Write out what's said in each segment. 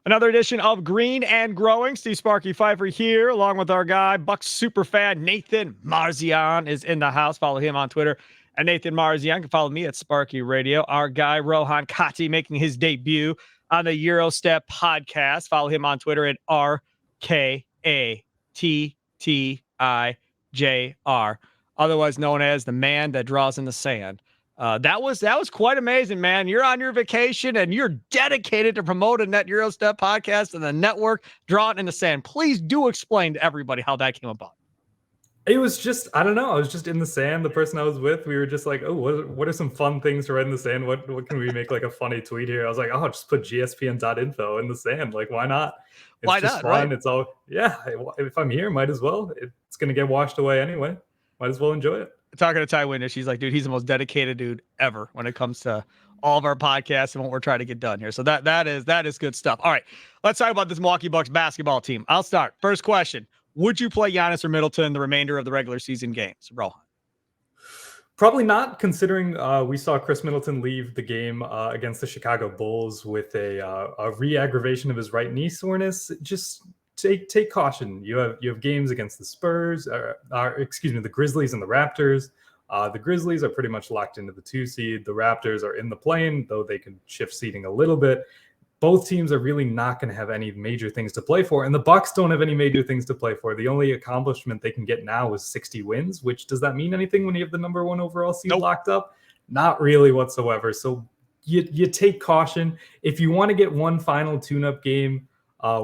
Another edition of Green and Growing. Steve Sparky Fifer here, along with our guy, Bucks superfan Nathan Marzion is in the house. Follow him on Twitter at Nathan Marzion. You can follow me at Sparky Radio. Our guy, Rohan Katti, making his debut on the GyroStep Podcast. Follow him on Twitter at RKATTIJR, otherwise known as the man that draws in the sand. That was quite amazing, man. You're on your vacation and you're dedicated to promoting that GyroStep podcast and the network, drawing in the sand. Please do explain to everybody how that came about. It was just, I don't know. I was just in the sand. The person I was with, we were just like, oh, what are some fun things to write in the sand? What can we make like a funny tweet here? I was like, oh, just put gspn.info in the sand. Like, why not? It's why just not? Fun. Right? It's all, yeah. If I'm here, might as well. It's going to get washed away anyway. Might as well enjoy it. Talking to Ty Windish, she's like, dude, he's the most dedicated dude ever when it comes to all of our podcasts and what we're trying to get done here. So that is good stuff. All right, let's talk about this Milwaukee Bucks basketball team. I'll start. First question: would you play Giannis or Middleton the remainder of the regular season games, Rohan? Probably not, considering we saw Khris Middleton leave the game against the Chicago Bulls with a re-aggravation of his right knee soreness. Just take caution. You have games against the Spurs, the Grizzlies and the Raptors. The Grizzlies are pretty much locked into the 2 seed. The Raptors are in the play-in, though they can shift seeding a little bit. Both teams are really not going to have any major things to play for, and the Bucks don't have any major things to play for. The only accomplishment they can get now is 60 wins, which does that mean anything when you have the number 1 overall seed locked up? Not really whatsoever. So you take caution. If you want to get one final tune-up game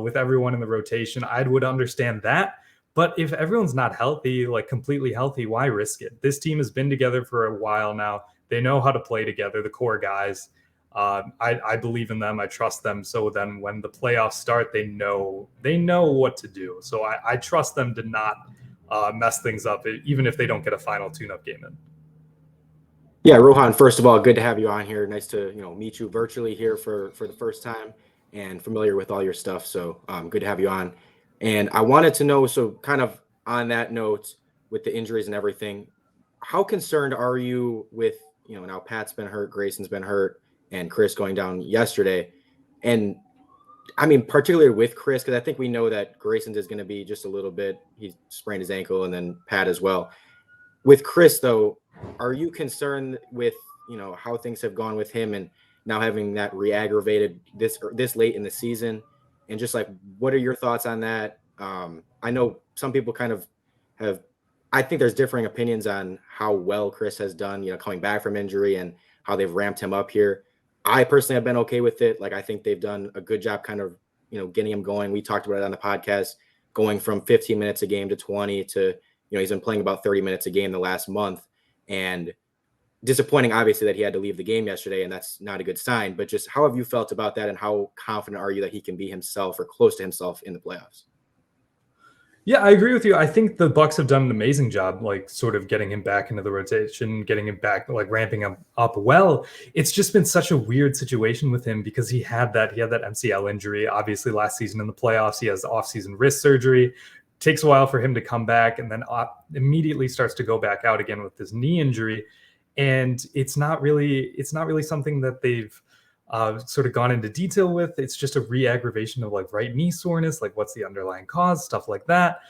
with everyone in the rotation, I would understand that. But if everyone's not healthy, like completely healthy, why risk it? This team has been together for a while now. They know how to play together, the core guys. I believe in them. I trust them. So then when the playoffs start, they know what to do. So I trust them to not mess things up, even if they don't get a final tune-up game in. Yeah, Rohan, first of all, good to have you on here. Nice to meet you virtually here for the first time and familiar with all your stuff. So good to have you on. And I wanted to know, so kind of on that note, with the injuries and everything, how concerned are you with, now Pat's been hurt, Grayson's been hurt, and Khris going down yesterday. And I mean, particularly with Khris, because I think we know that Grayson's is going to be just a little bit, he sprained his ankle, and then Pat as well. With Khris, though, are you concerned with, how things have gone with him and now having that re-aggravated this late in the season? And just like, what are your thoughts on that? I know some people kind of I think there's differing opinions on how well Khris has done, coming back from injury and how they've ramped him up here. I personally have been okay with it. Like, I think they've done a good job kind of, getting him going. We talked about it on the podcast, going from 15 minutes a game to 20 to, he's been playing about 30 minutes a game the last month. And disappointing, obviously, that he had to leave the game yesterday, and that's not a good sign. But just how have you felt about that, and how confident are you that he can be himself or close to himself in the playoffs? Yeah, I agree with you. I think the Bucks have done an amazing job, like sort of getting him back into the rotation, getting him back, like ramping him up well. It's just been such a weird situation with him because he had that MCL injury. Obviously, last season in the playoffs, he has off-season wrist surgery. Takes a while for him to come back, and then immediately starts to go back out again with this knee injury. And it's not really something that they've sort of gone into detail with. It's just a re-aggravation of like right knee soreness, like what's the underlying cause, stuff like that.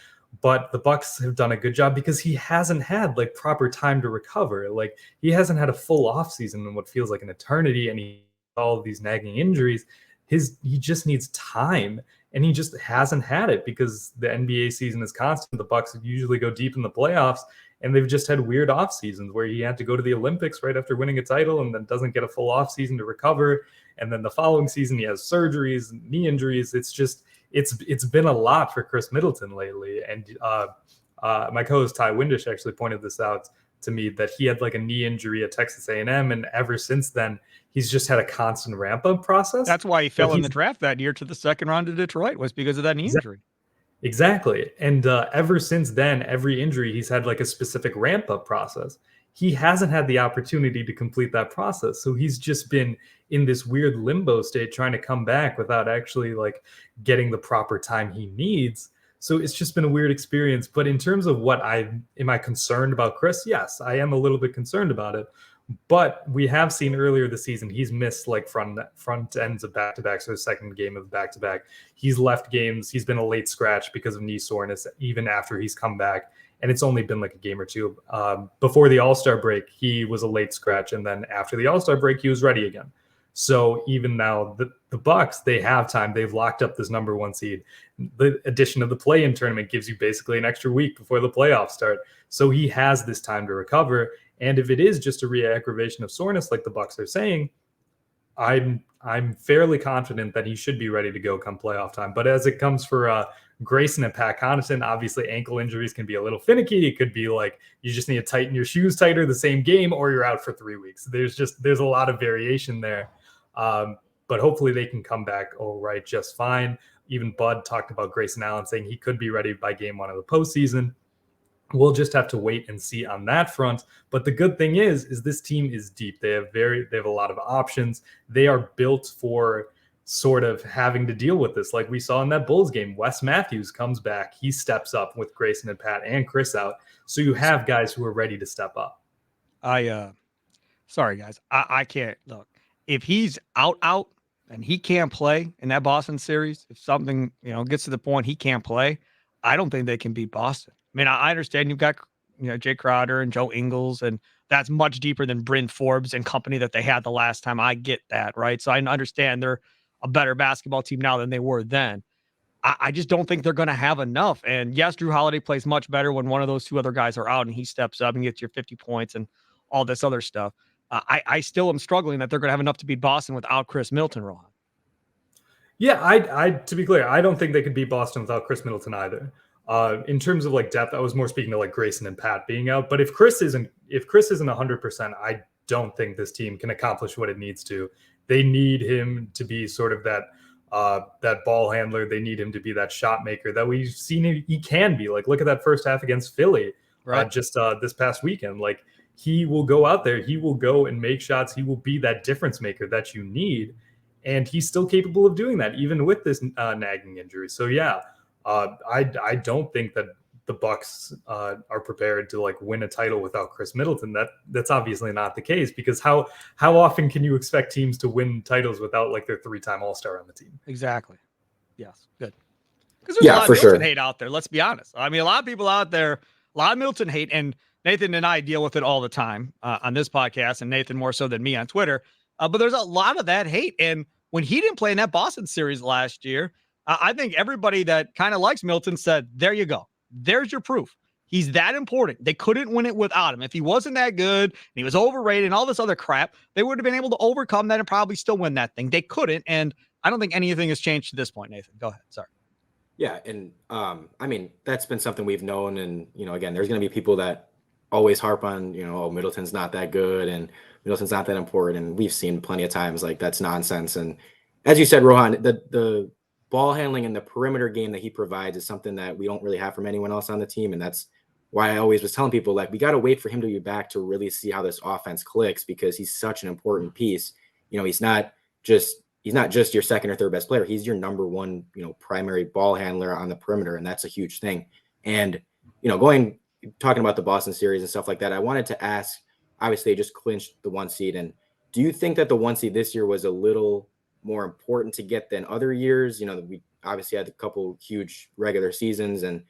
But the Bucks have done a good job because he hasn't had like proper time to recover. Like, he hasn't had a full off season in what feels like an eternity, and he all of these nagging injuries. He just needs time, and he just hasn't had it because the NBA season is constant. The Bucks usually go deep in the playoffs, and they've just had weird off seasons where he had to go to the Olympics right after winning a title and then doesn't get a full off season to recover. And then the following season, he has surgeries, knee injuries. It's just, it's been a lot for Khris Middleton lately. And my co-host Ty Windish actually pointed this out to me, that he had like a knee injury at Texas A&M. And ever since then, he's just had a constant ramp up process. That's why he fell in the draft that year to the second round of Detroit, was because of that knee injury. Exactly. And ever since then, every injury, he's had like a specific ramp up process. He hasn't had the opportunity to complete that process. So he's just been in this weird limbo state trying to come back without actually like getting the proper time he needs. So it's just been a weird experience. But in terms of am I concerned about Khris? Yes, I am a little bit concerned about it. But we have seen earlier this season, he's missed like front ends of back-to-backs, or the second game of back-to-back. He's left games. He's been a late scratch because of knee soreness, even after he's come back. And it's only been like a game or two. Before the All-Star break, he was a late scratch. And then after the All-Star break, he was ready again. So even now, the Bucks, they have time. They've locked up this number 1 seed. The addition of the play-in tournament gives you basically an extra week before the playoffs start. So he has this time to recover. And if it is just a re-aggravation of soreness, like the Bucks are saying, I'm fairly confident that he should be ready to go come playoff time. But as it comes for Grayson and Pat Connaughton, obviously ankle injuries can be a little finicky. It could be like you just need to tighten your shoes tighter the same game, or you're out for 3 weeks. There's a lot of variation there. But hopefully they can come back all right, just fine. Even Bud talked about Grayson Allen saying he could be ready by game 1 of the postseason. We'll just have to wait and see on that front. But the good thing is this team is deep. They have a lot of options. They are built for sort of having to deal with this. Like we saw in that Bulls game, Wes Matthews comes back. He steps up with Grayson and Pat and Khris out. So you have guys who are ready to step up. Sorry guys. I can't look. If he's out and he can't play in that Boston series, if something, gets to the point he can't play, I don't think they can beat Boston. I mean, I understand you've got, Jay Crowder and Joe Ingles, and that's much deeper than Bryn Forbes and company that they had the last time. I get that, right? So I understand they're a better basketball team now than they were then. I just don't think they're going to have enough. And yes, Jrue Holiday plays much better when one of those two other guys are out and he steps up and gets your 50 points and all this other stuff. I still am struggling that they're going to have enough to beat Boston without Khris Middleton, Rohan. Yeah, I to be clear, I don't think they could beat Boston without Khris Middleton either. In terms of like depth, I was more speaking to like Grayson and Pat being out. But if Khris isn't 100%, I don't think this team can accomplish what it needs to. They need him to be sort of that ball handler. They need him to be that shot maker that we've seen he can be. Like, look at that first half against Philly, right? This past weekend. Like, he will go out there, he will go and make shots. He will be that difference maker that you need, and he's still capable of doing that even with this nagging injury. So yeah, I don't think that the Bucks are prepared to like win a title without Khris Middleton. That's obviously not the case, because how often can you expect teams to win titles without like their 3-time All-Star on the team? Exactly. Yes. Good. Because there's a lot of Middleton hate out there. Let's be honest. I mean, a lot of people out there, a lot of Middleton hate, and Nathan and I deal with it all the time on this podcast, and Nathan more so than me on Twitter. But there's a lot of that hate. And when he didn't play in that Boston series last year, I think everybody that kind of likes Middleton said, there you go. There's your proof. He's that important. They couldn't win it without him. If he wasn't that good and he was overrated and all this other crap, they would have been able to overcome that and probably still win that thing. They couldn't. And I don't think anything has changed to this point, Nathan. Go ahead. Sorry. Yeah. And I mean, that's been something we've known. And, again, there's going to be people that always harp on, oh, Middleton's not that good and Middleton's not that important. And we've seen plenty of times like that's nonsense. And as you said, Rohan, the ball handling and the perimeter game that he provides is something that we don't really have from anyone else on the team. And that's why I always was telling people, like, we got to wait for him to be back to really see how this offense clicks, because he's such an important piece. He's not just your second or third best player. He's your number one, primary ball handler on the perimeter. And that's a huge thing. And, talking about the Boston series and stuff like that, I wanted to ask, obviously they just clinched the 1 seed. And do you think that the 1 seed this year was a little more important to get than other years? We obviously had a couple huge regular seasons and,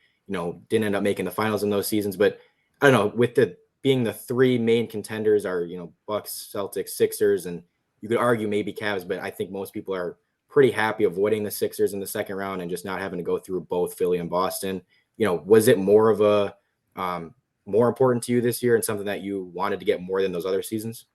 didn't end up making the finals in those seasons. But I don't know, with being the 3 main contenders are, Bucks, Celtics, Sixers, and you could argue maybe Cavs, but I think most people are pretty happy avoiding the Sixers in the second round and just not having to go through both Philly and Boston. Was it more of a more important to you this year and something that you wanted to get more than those other seasons?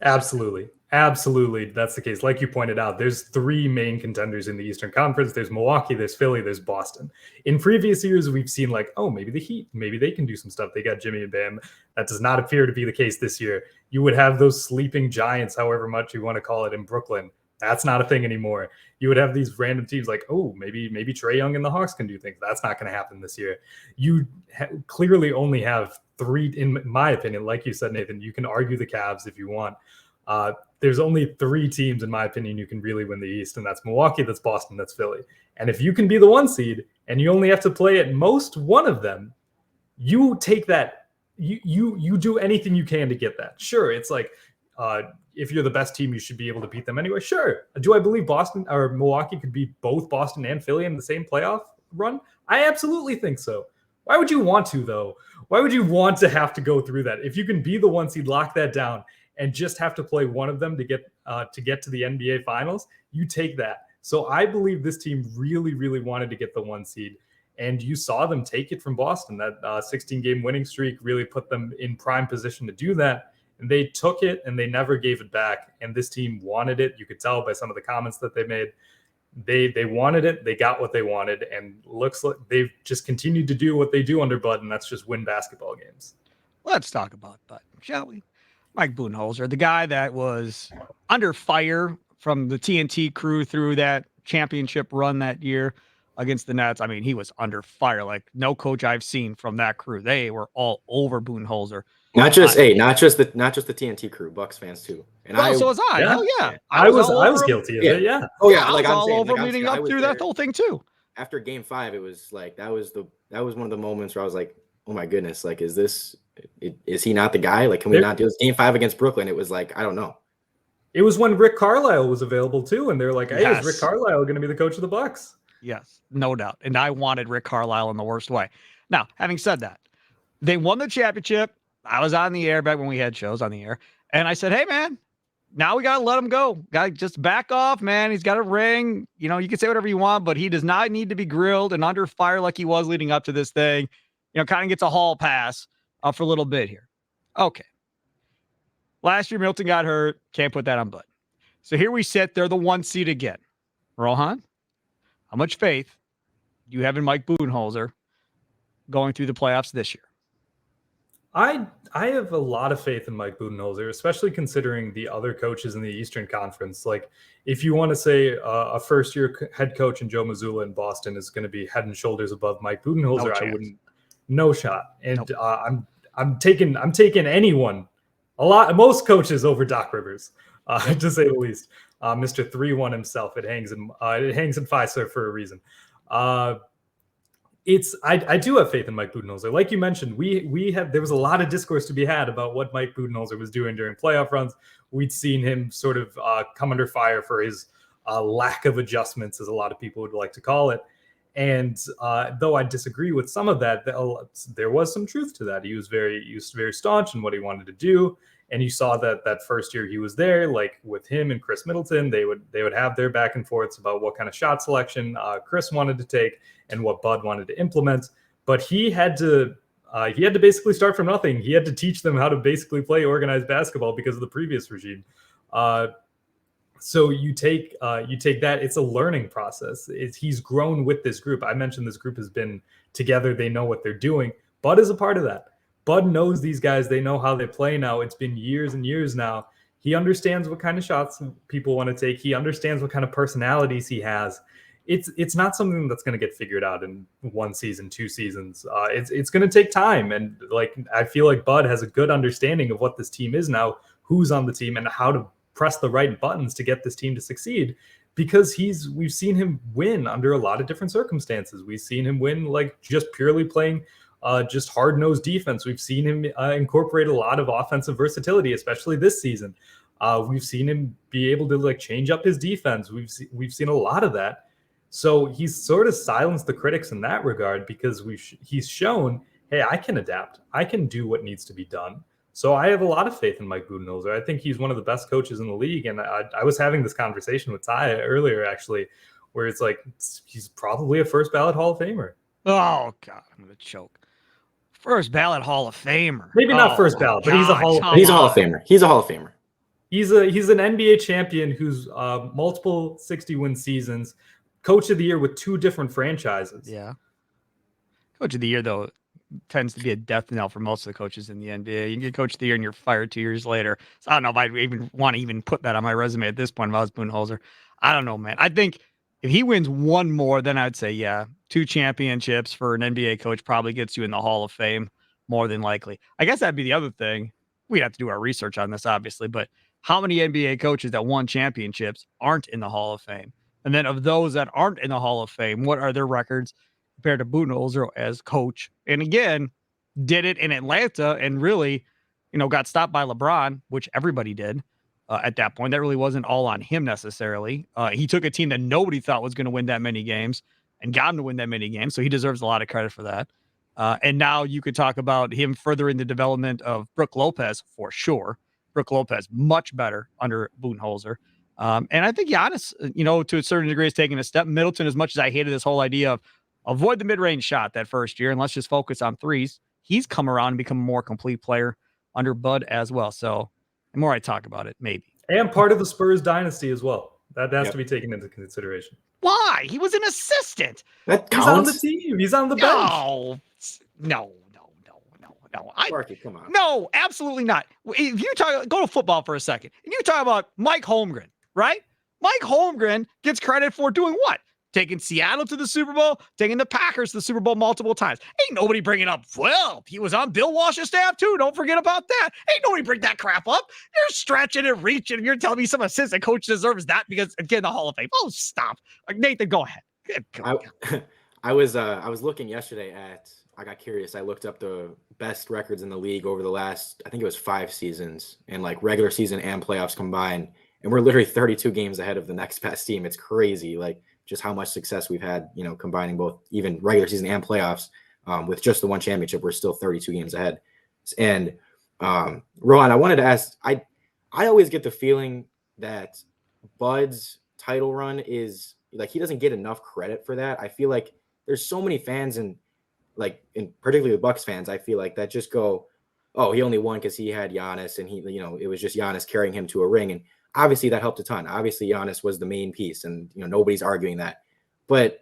Absolutely. That's the case. Like you pointed out, there's 3 main contenders in the Eastern Conference. There's Milwaukee, there's Philly, there's Boston. In previous years, we've seen like, oh, maybe the Heat, maybe they can do some stuff. They got Jimmy and Bam. That does not appear to be the case this year. You would have those sleeping giants, however much you want to call it, in Brooklyn. That's not a thing anymore. You would have these random teams like, oh, maybe Trae Young and the Hawks can do things. That's not going to happen this year. You clearly only have 3, in my opinion. Like you said, Nathan, you can argue the Cavs if you want. There's only 3 teams, in my opinion, you can really win the East, and that's Milwaukee, that's Boston, that's Philly. And if you can be the 1 seed and you only have to play at most one of them, you take that you do anything you can to get that. Sure, it's like if you're the best team, you should be able to beat them anyway. Sure. Do I believe Boston or Milwaukee could beat both Boston and Philly in the same playoff run? I absolutely think so. Why would you want to, though? Why would you want to have to go through that? If you can be the one seed, lock that down, and just have to play one of them to get to the NBA Finals, you take that. So I believe this team really, really wanted to get the 1 seed, and you saw them take it from Boston. That 16-game winning streak really put them in prime position to do that. And they took it and they never gave it back. And this team wanted it. You could tell by some of the comments that they made. They wanted it. They got what they wanted. And looks like they've just continued to do what they do under Bud, and that's just win basketball games. Let's talk about Bud, shall we? Mike Budenholzer, the guy that was under fire from the TNT crew through that championship run that year against the Nets. I mean, he was under fire. Like no coach I've seen from that crew. They were all over Budenholzer. Not just the TNT crew, Bucks fans too. And so was I. Yeah. Hell yeah. I was guilty of it. Yeah. Oh yeah. I like was I'm all saying, over like, leading up through that whole thing too. After Game 5, it was like that was one of the moments where I was like, oh my goodness, like is he not the guy? Like, can we not do this? Game 5 against Brooklyn, it was like, I don't know. It was when Rick Carlisle was available too, and they're like, hey, Yes. is Rick Carlisle going to be the coach of the Bucks? Yes, no doubt. And I wanted Rick Carlisle in the worst way. Now, having said that, they won the championship. I was on the air back when we had shows on the air. And I said, hey, man, now we got to let him go. Got to just back off, man. He's got a ring. You know, you can say whatever you want, but he does not need to be grilled and under fire like he was leading up to this thing. You know, kind of gets a hall pass for a little bit here. Okay. Last year, Middleton got hurt. Can't put that on Bud. So here we sit. They're the 1 seed again. Rohan, how much faith do you have in Mike Budenholzer going through the playoffs this year? I have a lot of faith in Mike Budenholzer, especially considering the other coaches in the Eastern Conference. Like, if you want to say a first-year head coach in Joe Mazzulla in Boston is going to be head and shoulders above Mike Budenholzer, I wouldn't. No shot. And nope. I'm taking anyone, most coaches over Doc Rivers, to say the least. Mr. 3-1 himself. It hangs in Fifer for a reason. I do have faith in Mike Budenholzer. Like you mentioned, there was a lot of discourse to be had about what Mike Budenholzer was doing during playoff runs. We'd seen him sort of come under fire for his lack of adjustments, as a lot of people would like to call it. And though I disagree with some of that, there was some truth to that. He was very staunch in what he wanted to do. And you saw that first year he was there, like with him and Khris Middleton, they would have their back and forths about what kind of shot selection Khris wanted to take and what Bud wanted to implement. But he had to basically start from nothing. He had to teach them how to basically play organized basketball because of the previous regime. So you take that. It's a learning process. He's grown with this group. I mentioned this group has been together. They know what they're doing. Bud is a part of that. Bud knows these guys. They know how they play now. It's been years and years now. He understands what kind of shots people want to take. He understands what kind of personalities he has. It's not something that's going to get figured out in 1 season, 2 seasons. It's going to take time. And like, I feel like Bud has a good understanding of what this team is now, who's on the team, and how to press the right buttons to get this team to succeed. Because we've seen him win under a lot of different circumstances. We've seen him win like just purely playing just hard-nosed defense. We've seen him incorporate a lot of offensive versatility, especially this season. We've seen him be able to like change up his defense. We've seen a lot of that. So he's sort of silenced the critics in that regard because he's shown, hey, I can adapt. I can do what needs to be done. So I have a lot of faith in Mike Budenholzer. I think he's one of the best coaches in the league. And I was having this conversation with Ty earlier, actually, where it's like he's probably a first ballot Hall of Famer. Oh, God, I'm going to choke. First ballot Hall of Famer. Maybe not first ballot, but he's a Hall of Famer. He's a Hall of Famer. He's a Hall of Famer. He's an NBA champion who's multiple 60-win seasons, coach of the year with 2 different franchises. Yeah. Coach of the year, though, tends to be a death knell for most of the coaches in the NBA. You get coach of the year and you're fired 2 years later. So I don't know if I even want to put that on my resume at this point if I was Budenholzer. I don't know, man. I think if he wins 1 more, then I'd say, yeah, 2 championships for an NBA coach probably gets you in the Hall of Fame more than likely. I guess that'd be the other thing. We'd have to do our research on this, obviously, but how many NBA coaches that won championships aren't in the Hall of Fame? And then of those that aren't in the Hall of Fame, what are their records compared to Budenholzer as coach? And again, did it in Atlanta and really, got stopped by LeBron, which everybody did at that point. That really wasn't all on him necessarily. He took a team that nobody thought was going to win that many games and got him to win that many games. So he deserves a lot of credit for that. And now you could talk about him furthering the development of Brook Lopez for sure. Brook Lopez, much better under Budenholzer. And I think Giannis, to a certain degree, is taking a step. Middleton, as much as I hated this whole idea of avoid the mid-range shot that first year and let's just focus on threes, he's come around and become a more complete player under Bud as well. So the more I talk about it, maybe. And part of the Spurs dynasty as well. That has to be taken into consideration. Why? He was an assistant. That He's on the team. He's on the bench. No. Sparky, come on. No, absolutely not. If you go to football for a second, and you talk about Mike Holmgren, right? Mike Holmgren gets credit for doing what? Taking Seattle to the Super Bowl, taking the Packers to the Super Bowl multiple times. Ain't nobody bringing up, well, he was on Bill Walsh's staff too. Don't forget about that. Ain't nobody bring that crap up. You're stretching and reaching, and you're telling me some assistant coach deserves that because, again, the Hall of Fame. Oh, stop. Nathan, go ahead. I was looking yesterday at, I got curious. I looked up the best records in the league over the last, I think it was 5 seasons, and like regular season and playoffs combined. And we're literally 32 games ahead of the next best team. It's crazy. Like, just how much success we've had, combining both even regular season and playoffs with just the one championship. We're still 32 games ahead. And Rohan, I wanted to ask, I always get the feeling that Bud's title run is like, he doesn't get enough credit for that. I feel like there's so many fans and particularly the Bucks fans, I feel like that just go, oh, he only won because he had Giannis and it was just Giannis carrying him to a ring. And obviously that helped a ton. Obviously Giannis was the main piece and, nobody's arguing that. But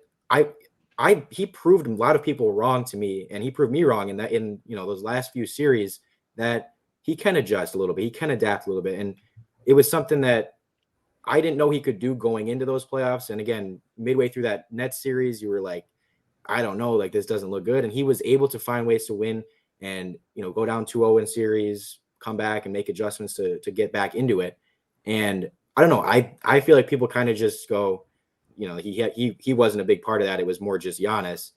he proved a lot of people wrong to me, and he proved me wrong in those last few series that he can adjust a little bit. He can adapt a little bit. And it was something that I didn't know he could do going into those playoffs. And again, midway through that Nets series, you were like, I don't know, like this doesn't look good. And he was able to find ways to win and, go down 2-0 in series, come back and make adjustments to get back into it. And I don't know. I feel like people kind of just go, he wasn't a big part of that. It was more just Giannis.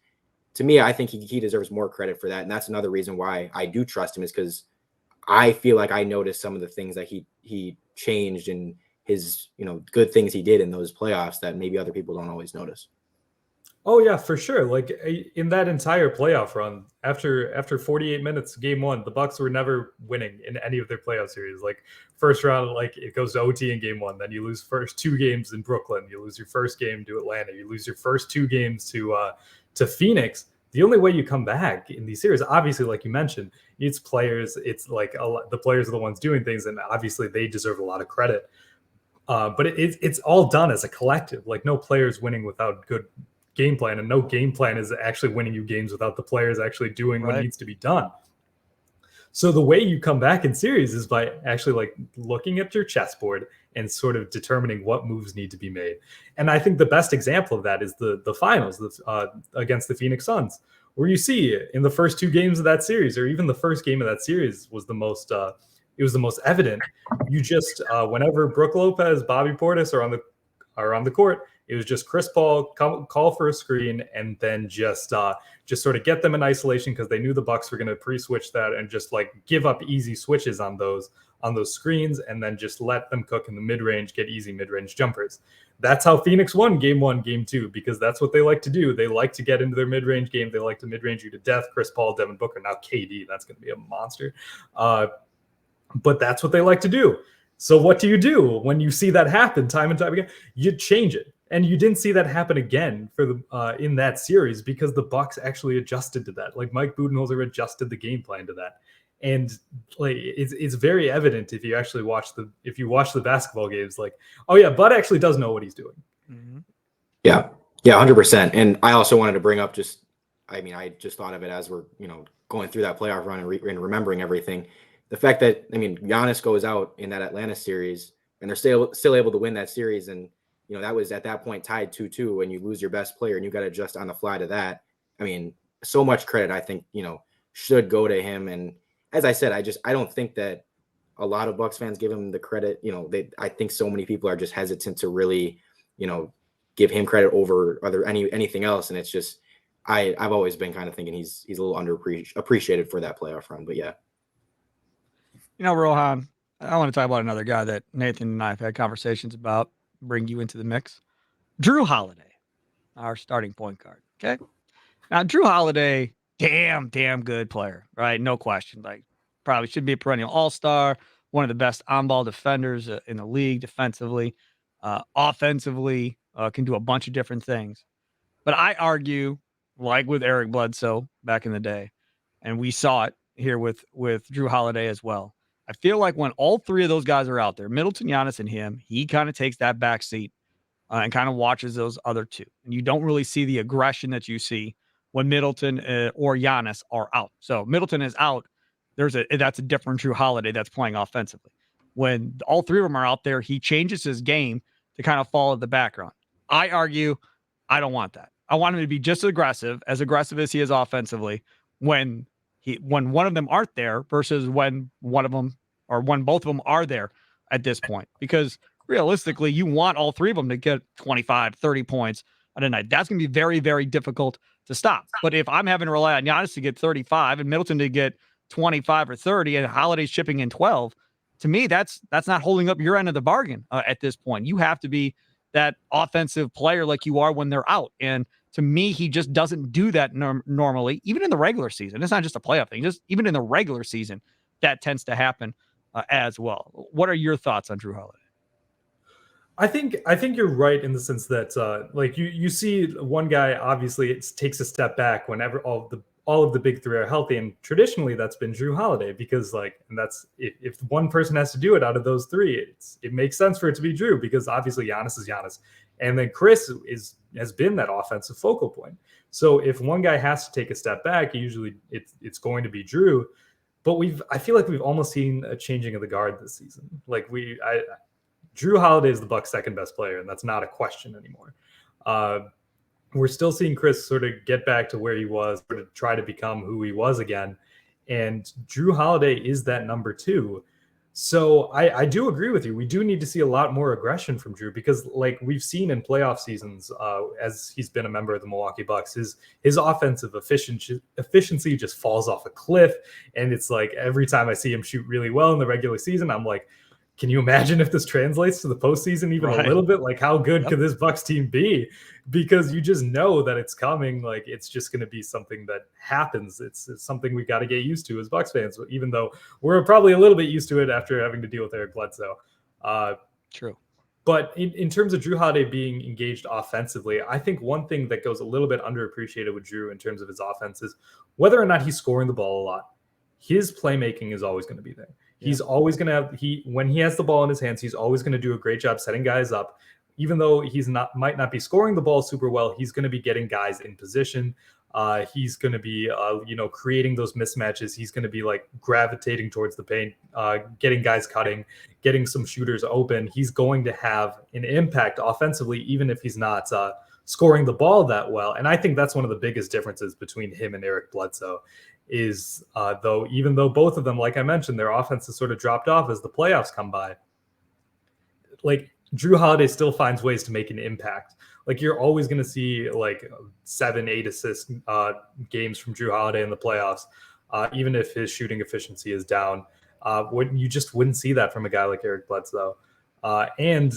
To me, I think he deserves more credit for that. And that's another reason why I do trust him, is because I feel like I noticed some of the things that he changed and his, good things he did in those playoffs that maybe other people don't always notice. Oh yeah, for sure. Like in that entire playoff run, after 48 minutes, game 1, the Bucks were never winning in any of their playoff series. Like first round, like it goes to OT in game 1, then you lose first 2 games in Brooklyn, you lose your first game to Atlanta, you lose your first 2 games to Phoenix. The only way you come back in these series, obviously, like you mentioned, it's players. It's like the players are the ones doing things, and obviously they deserve a lot of credit. But it's all done as a collective. Like no players winning without good game plan, and no game plan is actually winning you games without the players actually doing what needs to be done. So the way you come back in series is by actually like looking at your chessboard and sort of determining what moves need to be made. And I think the best example of that is the finals against the Phoenix Suns, where you see in the first 2 games of that series, or even the first game of that series was the most evident. You just whenever Brook Lopez, Bobby Portis are on the court, it was just Chris Paul call for a screen and then just sort of get them in isolation, because they knew the Bucks were going to pre-switch that and just like give up easy switches on those screens, and then just let them cook in the mid-range, get easy mid-range jumpers. That's how Phoenix won game 1, game 2, because that's what they like to do. They like to get into their mid-range game. They like to mid-range you to death. Chris Paul, Devin Booker, now KD, that's going to be a monster. But that's what they like to do. So what do you do when you see that happen time and time again? You change it. And you didn't see that happen again for the in that series, because the Bucks actually adjusted to that. Like Mike Budenholzer adjusted the game plan to that. And like it's very evident if you actually watch the basketball games, like, oh yeah, Bud actually does know what he's doing. Mm-hmm. Yeah, 100%. And I also wanted to bring up I just thought of it as we're going through that playoff run and remembering everything. The fact that Giannis goes out in that Atlanta series and they're still able to win that series, and that was at that point tied 2-2, and you lose your best player and you got to adjust on the fly to that. I mean, so much credit I think should go to him. And as I said, I don't think that a lot of Bucks fans give him the credit. I think so many people are just hesitant to really give him credit over anything else. And it's just I've always been kind of thinking he's a little underappreciated for that playoff run. But yeah. Rohan, I want to talk about another guy that Nathan and I have had conversations about, bring you into the mix. Jrue Holiday, our starting point guard. Okay. Now, Jrue Holiday, damn good player, right? No question. Like, probably should be a perennial all-star, one of the best on-ball defenders in the league defensively, offensively, can do a bunch of different things. But I argue, like with Eric Bledsoe back in the day, and we saw it here with Jrue Holiday as well. I feel like when all three of those guys are out there, Middleton, Giannis, and him, he kind of takes that back seat and kind of watches those other two. And you don't really see the aggression that you see when Middleton or Giannis are out. So Middleton is out. That's a different Jrue Holiday that's playing offensively. When all three of them are out there, he changes his game to kind of fall in the background. I argue, I don't want that. I want him to be just as aggressive as he is offensively when one of them aren't there versus when one of them or when both of them are there at this point. Because realistically, you want all three of them to get 25, 30 points on a night. That's going to be very, very difficult to stop. But if I'm having to rely on Giannis to get 35 and Middleton to get 25 or 30 and Holiday's chipping in 12, to me, that's not holding up your end of the bargain at this point. You have to be that offensive player like you are when they're out. And to me, he just doesn't do that normally, even in the regular season. It's not just a playoff thing. Just even in the regular season, that tends to happen as well. What are your thoughts on Jrue Holiday? I think you're right in the sense that like you see one guy obviously it takes a step back whenever all of the big three are healthy, and traditionally that's been Jrue Holiday because that's if one person has to do it out of those three, it makes sense for it to be Jrue because obviously Giannis is Giannis, and then Khris has been that offensive focal point. So if one guy has to take a step back, usually it's going to be Jrue. But I feel like we've almost seen a changing of the guard this season. Like Jrue Holiday is the Bucks' second best player, and that's not a question anymore. We're still seeing Khris sort of get back to where he was, sort of try to become who he was again. And Jrue Holiday is that number two. So I do agree with you. We do need to see a lot more aggression from Jrue because like we've seen in playoff seasons as he's been a member of the Milwaukee Bucks, his offensive efficiency just falls off a cliff. And it's like every time I see him shoot really well in the regular season, I'm like, can you imagine if this translates to the postseason even a little bit? Like, how good could this Bucks team be? Because you just know that it's coming. Like, it's just going to be something that happens. It's something we got to get used to as Bucks fans, even though we're probably a little bit used to it after having to deal with Eric Bledsoe. True. But in terms of Jrue Holiday being engaged offensively, I think one thing that goes a little bit underappreciated with Jrue in terms of his offense is whether or not he's scoring the ball a lot. His playmaking is always going to be there. He's always going to have when he has the ball in his hands, he's always going to do a great job setting guys up. Even though might not be scoring the ball super well, he's going to be getting guys in position. He's going to be creating those mismatches. He's going to be like gravitating towards the paint, getting guys cutting, getting some shooters open. He's going to have an impact offensively, even if he's not scoring the ball that well. And I think that's one of the biggest differences between him and Eric Bledsoe. Is even though both of them, like I mentioned, their offense has sort of dropped off as the playoffs come by, like Jrue Holiday still finds ways to make an impact. Like you're always going to see like 7-8 assist games from Jrue Holiday in the playoffs, even if his shooting efficiency is down. You just wouldn't see that from a guy like Eric Bledsoe. And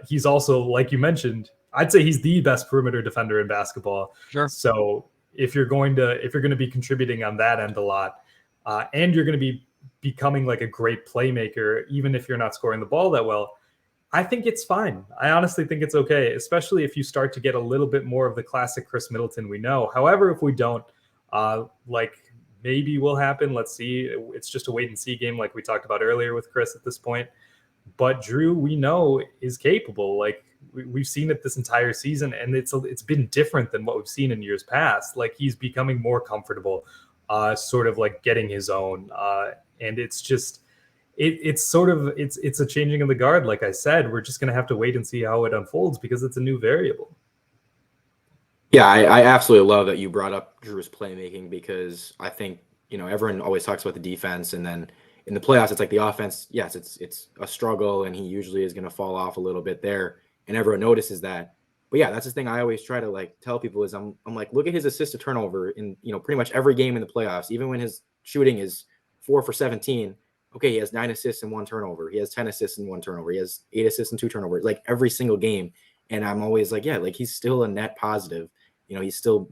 he's also, like you mentioned, I'd say he's the best perimeter defender in basketball. Sure. So if you're going to be contributing on that end a lot, and you're going to be becoming like a great playmaker, even if you're not scoring the ball that well, I think it's fine. I honestly think it's okay, especially if you start to get a little bit more of the classic Khris Middleton we know. However, if we don't, maybe will happen. Let's see. It's just a wait and see game like we talked about earlier with Khris at this point. But Jrue, we know, is capable. Like we've seen it this entire season, and it's been different than what we've seen in years past. Like he's becoming more comfortable, sort of like getting his own. And it's just it's a changing of the guard. Like I said, we're just gonna have to wait and see how it unfolds because it's a new variable. Yeah, I absolutely love that you brought up Jrue's playmaking because I think everyone always talks about the defense, and then in the playoffs, it's like the offense. Yes, it's a struggle, and he usually is going to fall off a little bit there, and everyone notices that. But yeah, that's the thing I always try to like tell people is I'm like, look at his assist to turnover in, pretty much every game in the playoffs, even when his shooting is 4 for 17. Okay, he has 9 assists and 1 turnover. He has 10 assists and 1 turnover. He has 8 assists and 2 turnovers, like every single game. And I'm always like, yeah, like he's still a net positive. He's still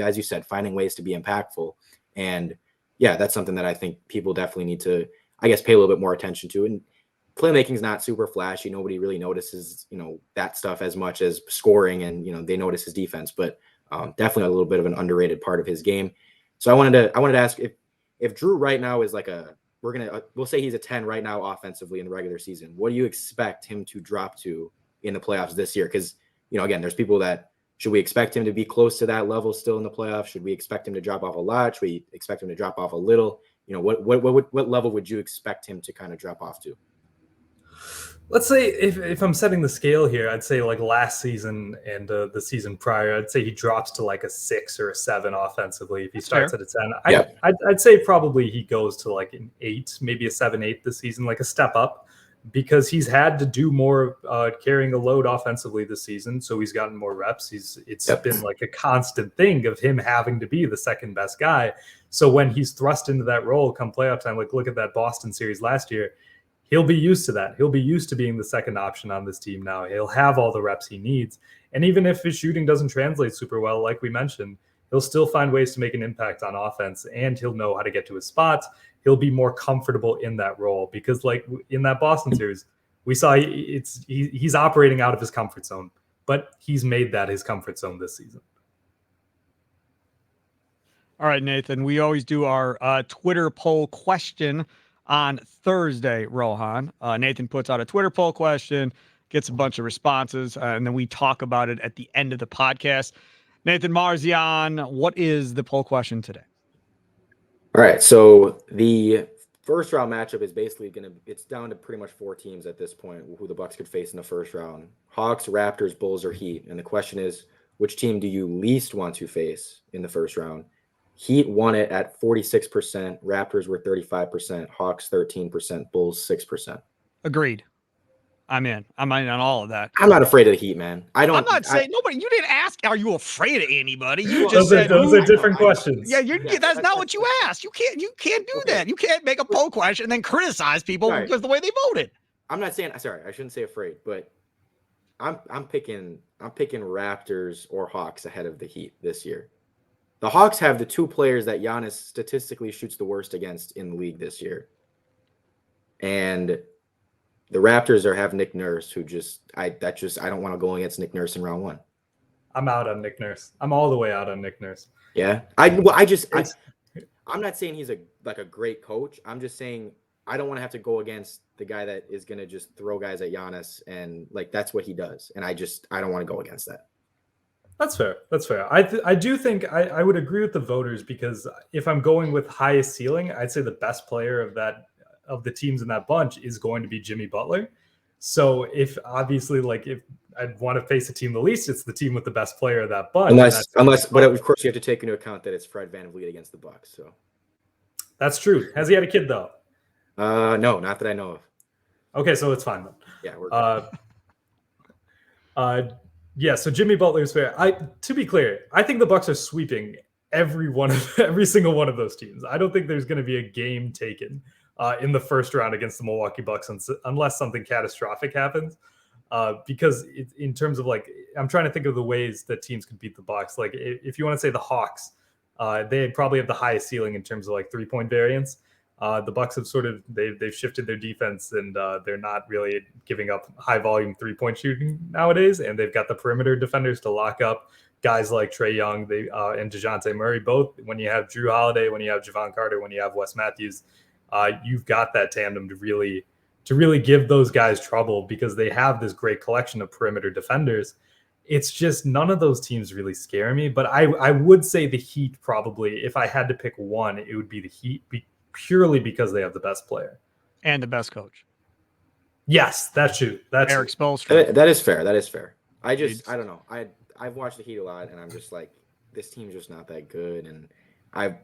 as you said, finding ways to be impactful. And yeah, that's something that I think people definitely need to, I guess, pay a little bit more attention to. And playmaking is not super flashy. Nobody really notices, that stuff as much as scoring, and they notice his defense. But definitely a little bit of an underrated part of his game. So I wanted to ask if Jrue right now is like we'll say he's a 10 right now offensively in the regular season. What do you expect him to drop to in the playoffs this year? Because again, there's people that should we expect him to be close to that level still in the playoffs? Should we expect him to drop off a lot? Should we expect him to drop off a little? What level would you expect him to kind of drop off to? Let's say if I'm setting the scale here, I'd say like last season and the season prior, I'd say he drops to like a 6 or a 7 offensively. If he starts at a 10, I'd say probably he goes to like an 8, maybe a 7-8 this season, like a step up, because he's had to do more carrying a load offensively this season. So he's gotten more reps. It's been like a constant thing of him having to be the second best guy. So when he's thrust into that role come playoff time, like look at that Boston series last year, he'll be used to that. He'll be used to being the second option on this team now. He'll have all the reps he needs. And even if his shooting doesn't translate super well, like we mentioned, he'll still find ways to make an impact on offense, and he'll know how to get to his spots. He'll be more comfortable in that role because like in that Boston series, we saw he's operating out of his comfort zone, but he's made that his comfort zone this season. All right, Nathan, we always do our Twitter poll question on Thursday, Rohan. Nathan puts out a Twitter poll question, gets a bunch of responses, and then we talk about it at the end of the podcast. Nathan Marzion, what is the poll question today? All right, so the first round matchup is basically it's down to pretty much 4 teams at this point who the Bucks could face in the first round: Hawks, Raptors, Bulls, or Heat. And the question is, which team do you least want to face in the first round? Heat won it at 46%, Raptors were 35%, Hawks 13%, Bulls 6%. Agreed. I'm in on all of that. I'm not afraid of the Heat, man. I'm not saying nobody. You didn't ask, are you afraid of anybody? You just those said those are different questions. Yeah, that's not what you asked. You can't do that. You can't make a poll question and then criticize people because the way they voted. I'm not saying, sorry, I shouldn't say afraid, but I'm picking Raptors or Hawks ahead of the Heat this year. The Hawks have the 2 players that Giannis statistically shoots the worst against in the league this year. And the Raptors have Nick Nurse, who I don't want to go against Nick Nurse in round 1. I'm out on Nick Nurse. I'm all the way out on Nick Nurse. Yeah. I'm not saying he's a great coach. I'm just saying I don't want to have to go against the guy that is going to just throw guys at Giannis, and like that's what he does. And I don't want to go against that. That's fair. I do think I would agree with the voters, because if I'm going with highest ceiling, I'd say the best player of the teams in that bunch is going to be Jimmy Butler. So if I'd want to face a team the least, it's the team with the best player of that bunch. But of course you have to take into account that it's Fred VanVleet against the Bucks. So that's true. Has he had a kid though? No, not that I know of. Okay, so it's fine then. Yeah, we're good. Yeah, so Jimmy Butler is fair. To be clear, I think the Bucks are sweeping every single one of those teams. I don't think there's going to be a game taken in the first round against the Milwaukee Bucks unless something catastrophic happens. Because in terms of I'm trying to think of the ways that teams could beat the Bucks. Like if you want to say the Hawks, they probably have the highest ceiling in terms of 3-point variance. The Bucks have they've shifted their defense, and they're not really giving up high volume 3-point shooting nowadays. And they've got the perimeter defenders to lock up guys like Trae Young and DeJounte Murray. Both when you have Jrue Holiday, when you have Javon Carter, when you have Wes Matthews, you've got that tandem to really give those guys trouble, because they have this great collection of perimeter defenders. It's just none of those teams really scare me. But I would say the Heat probably, if I had to pick one, it would be the Heat. Purely because they have the best player and the best coach. Yes, that's true. That's Eric Spoelstra. That is fair. I don't know. I've watched the Heat a lot, and I'm just like, this team's just not that good. And I'm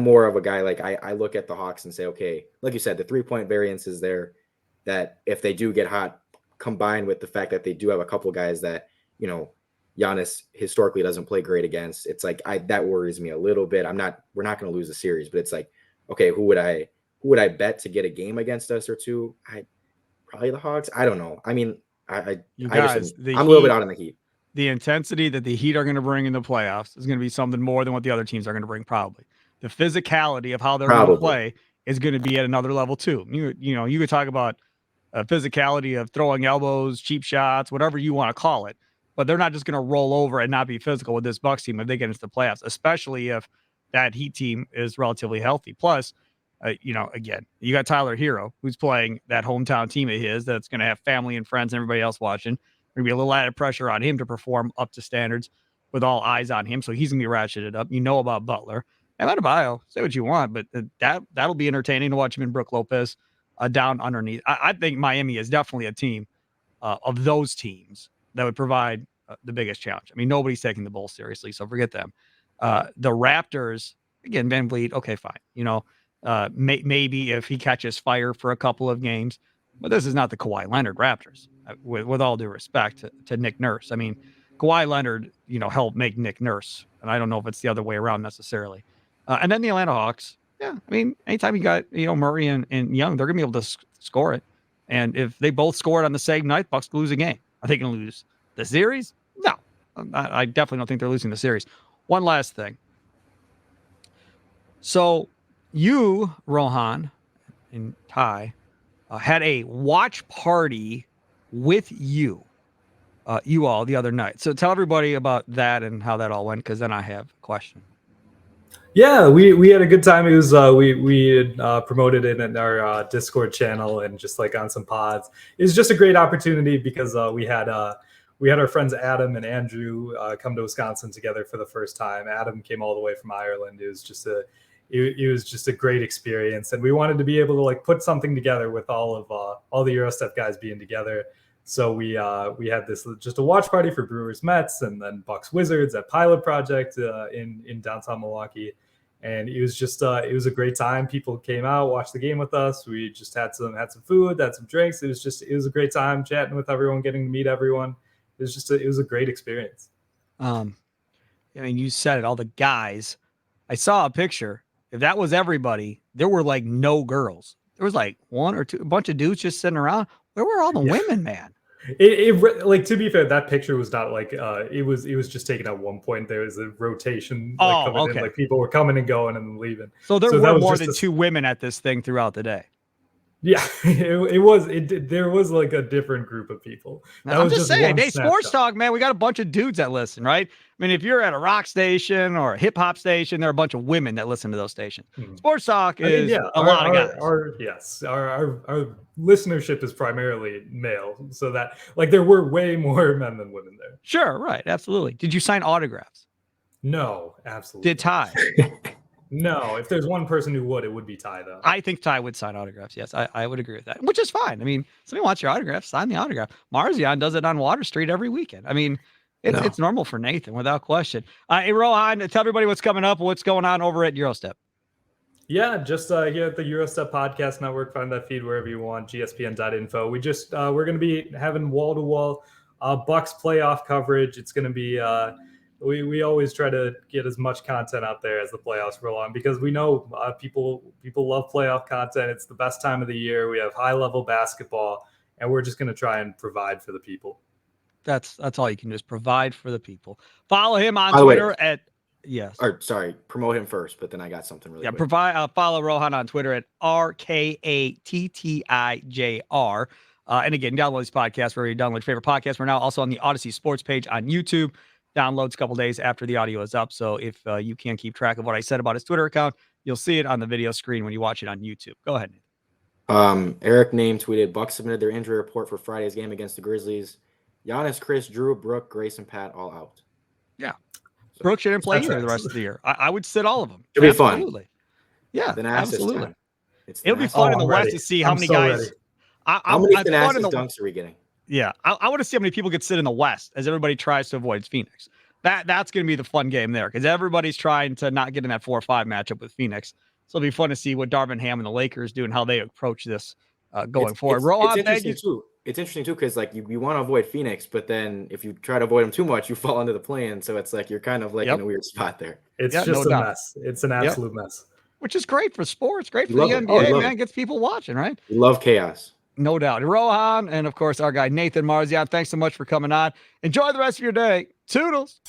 more of a guy, I look at the Hawks and say, okay, like you said, the 3-point variance is there, that if they do get hot, combined with the fact that they do have a couple guys that Giannis historically doesn't play great against. It's like that worries me a little bit. We're not going to lose the series, but it's like, okay, who would I bet to get a game against us or two? Probably the Hawks. I don't know. I mean, I'm a little bit out on the Heat. The intensity that the Heat are going to bring in the playoffs is going to be something more than what the other teams are going to bring. Probably the physicality of how they're going to play is going to be at another level too. You could talk about physicality of throwing elbows, cheap shots, whatever you want to call it. But they're not just going to roll over and not be physical with this Bucks team if they get into the playoffs, especially if that Heat team is relatively healthy. Plus, again, you got Tyler Hero, who's playing that hometown team of his that's going to have family and friends and everybody else watching. There's going to be a little added pressure on him to perform up to standards with all eyes on him. So he's going to be ratcheted up. You know about Butler. And Adebayo, say what you want, but that'll be entertaining to watch him and Brook Lopez down underneath. I think Miami is definitely a team of those teams that would provide the biggest challenge. I mean, nobody's taking the Bulls seriously, so forget them. The Raptors, again, VanVleet, okay, fine. Maybe if he catches fire for a couple of games, but this is not the Kawhi Leonard Raptors, with all due respect to Nick Nurse. I mean, Kawhi Leonard, helped make Nick Nurse, and I don't know if it's the other way around necessarily. And then the Atlanta Hawks, yeah, I mean, anytime you got, Murray and Young, they're going to be able to score it. And if they both score it on the same night, Bucks lose a game. Are they going to lose the series? No, I definitely don't think they're losing the series. One last thing. So you, Rohan, and Ty had a watch party with you all the other night. So tell everybody about that and how that all went, because then I have a question. Yeah, we had a good time. It was we had promoted it in our Discord channel and just like on some pods. It was just a great opportunity because we had our friends Adam and Andrew come to Wisconsin together for the first time. Adam came all the way from Ireland. It was just a great experience, and we wanted to be able to like put something together with all the GyroStep guys being together. So we had this just a watch party for Brewers Mets and then Bucks Wizards at Pilot Project in downtown Milwaukee, and it was just it was a great time. People came out, watched the game with us. We just had some food, had some drinks. It was a great time chatting with everyone, getting to meet everyone. It was a great experience. I mean, you said it, all the guys. I saw a picture. If that was everybody, there were like no girls. There was like one or two, a bunch of dudes just sitting around. Where were all the women, man? It like, to be fair, that picture was not like it was just taken at one point. There was a rotation coming in, like people were coming and going and leaving. So there were more than two women at this thing throughout the day. Yeah, there was like a different group of people. I'm just saying, hey, sports talk, man. We got a bunch of dudes that listen, right? I mean, if you're at a rock station or a hip hop station, there are a bunch of women that listen to those stations. Sports talk is a lot of guys. Our listenership is primarily male, so that like there were way more men than women there. Sure, right, absolutely. Did you sign autographs? No, absolutely. Did Ty? No, if there's one person who would, it would be Ty, though. I think Ty would sign autographs. Yes, I would agree with that, which is fine. I mean, somebody wants your autograph, sign the autograph. Marzion does it on Water Street every weekend. I mean, it's normal for Nathan, without question. Hey, Rohan, tell everybody what's coming up, what's going on over at GyroStep. Yeah, just here at the GyroStep Podcast Network. Find that feed wherever you want, gspn.info. We just we're going to be having wall-to-wall Bucks playoff coverage. It's going to be we always try to get as much content out there as the playoffs roll on, because we know people love playoff content. It's the best time of the year. We have high-level basketball, and we're just going to try and provide for the people. That's all you can do, is provide for the people. Follow him on Twitter at yes. Or sorry, promote him first, but then I got something really. Yeah, follow Rohan on Twitter at RKATTIJR. And again, download this podcast wherever you download your favorite podcast. We're now also on the Odyssey Sports page on YouTube. Downloads a couple days after the audio is up. So if you can't keep track of what I said about his Twitter account, you'll see it on the video screen when you watch it on YouTube. Go ahead, Nathan. Eric Name tweeted, Bucks submitted their injury report for Friday's game against the Grizzlies. Giannis, Chris, Jrue, Brook, Grace, and Pat all out. Yeah. So, Brook shouldn't play either the rest of the year. I would sit all of them. It'll be fun. Yeah, absolutely. It'll be fun in the West to see how many guys. How many Thanasis dunks are we getting? Yeah, I want to see how many people could sit in the West as everybody tries to avoid Phoenix. That's going to be the fun game there, because everybody's trying to not get in that 4-5 matchup with Phoenix. So it'll be fun to see what Darvin Ham and the Lakers do and how they approach this going forward. Rohan, thank you too. it's interesting too, because like you want to avoid Phoenix, but then if you try to avoid them too much, you fall into the play-in. So it's like you're kind of like in a weird spot there. It's Yeah, just no a doubt. mess. It's an absolute mess. Which is great for sports, great for Love the it. NBA, Love man. it. Gets people watching, right? We love chaos. No doubt. Rohan, and of course, our guy Nathan Marzion. Thanks so much for coming on. Enjoy the rest of your day. Toodles.